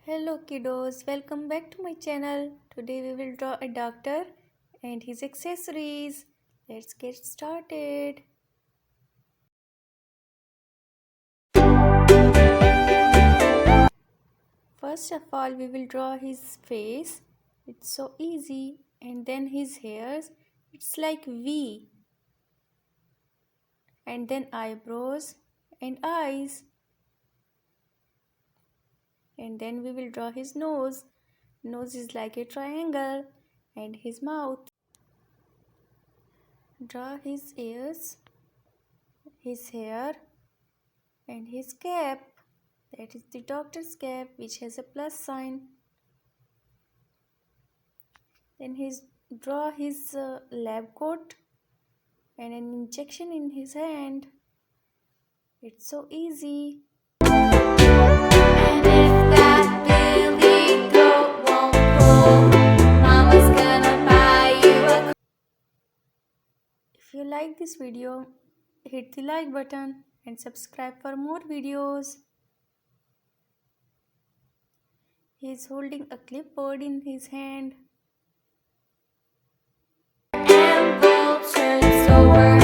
Hello kiddos, welcome back to my channel. Today we will draw a doctor and his accessories. Let's get started. First of all we will draw his face. It's so easy. And then his hairs. It's like V. And then eyebrows and eyes. And then we will draw his nose. Nose is like a triangle. And his mouth. Draw his ears, his hair and his cap. That is the doctor's cap which has a plus sign. Then draw his lab coat and an injection in his hand. It's so easy. And if that billy goat won't pull, Mama's gonna buy you a. If you like this video, hit the like button and subscribe for more videos. He is holding a clipboard in his hand. Apple turns over,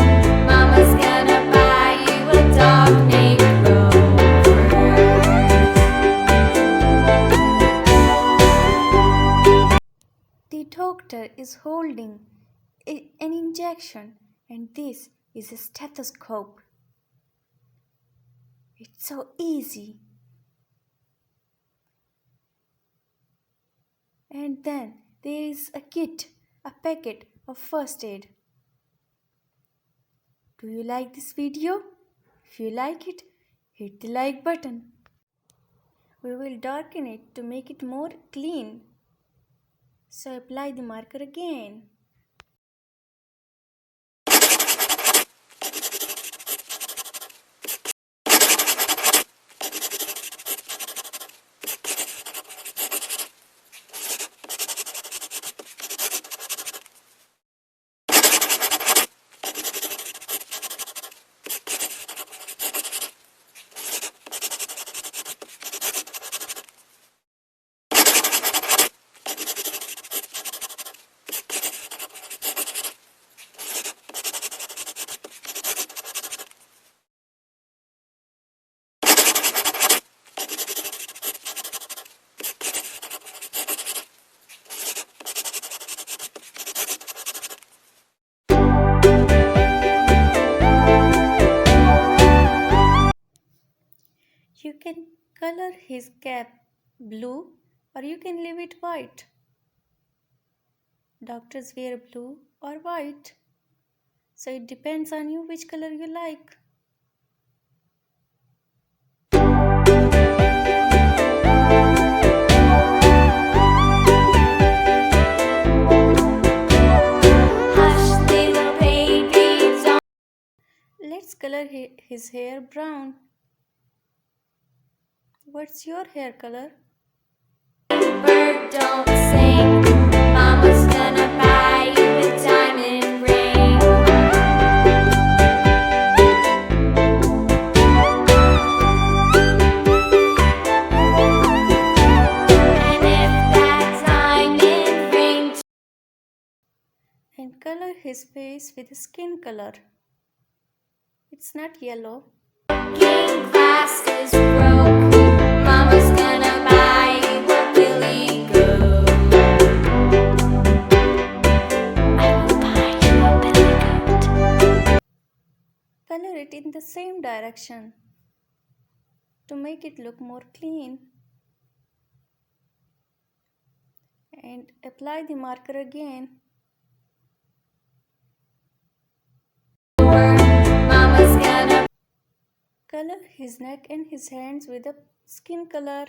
Mama's gonna buy you a dog named Rover. The doctor is holding an injection and this is a stethoscope. It's so easy. And then there is a kit, a packet of first aid. Do you like this video? If you like it, hit the like button. We will darken it to make it more clean. So apply the marker again. You can color his cap blue or you can leave it white. Doctors wear blue or white. So it depends on you which color you like. Hush, little baby, don't. Let's color his hair brown. What's your hair color? Bird, don't sing. Mama's gonna buy you a diamond ring. And if that diamond ring. And color his face with skin color. It's not yellow. Looking glass is broke. Mama's gonna buy you a billy goat. I will buy you a billy goat. Color it in the same direction to make it look more clean. And apply the marker again. Mama's gonna. Color his neck and his hands with a skin color.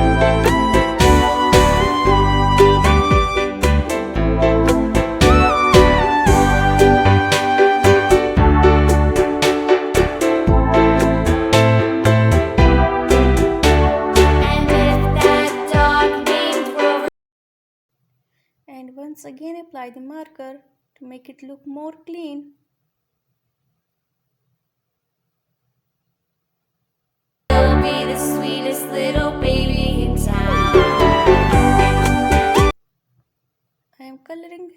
And if that dog named Rover. And once again apply the marker to make it look more clean. Will be the sweetest little baby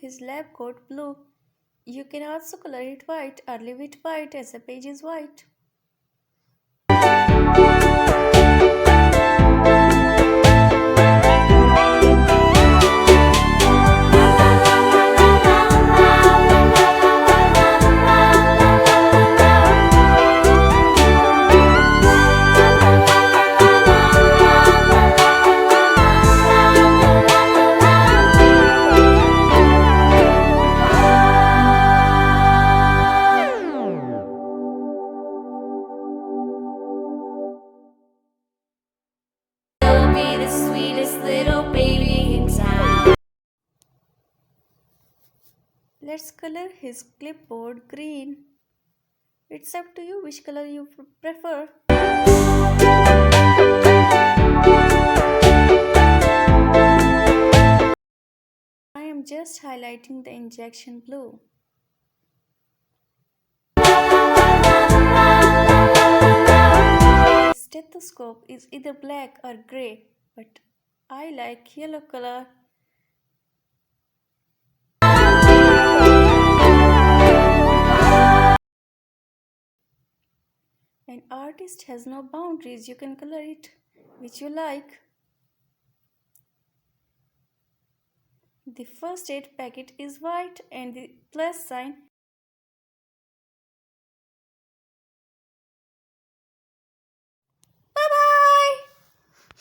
his lab coat blue. You can also color it white or leave it white as the page is white. He'll be the sweetest little baby in town. Let's color his clipboard green. It's up to you which color you prefer. I am just highlighting the injection blue. The stethoscope is either black or grey, but I like yellow color. An artist has no boundaries, you can color it which you like. The first aid packet is white and the plus sign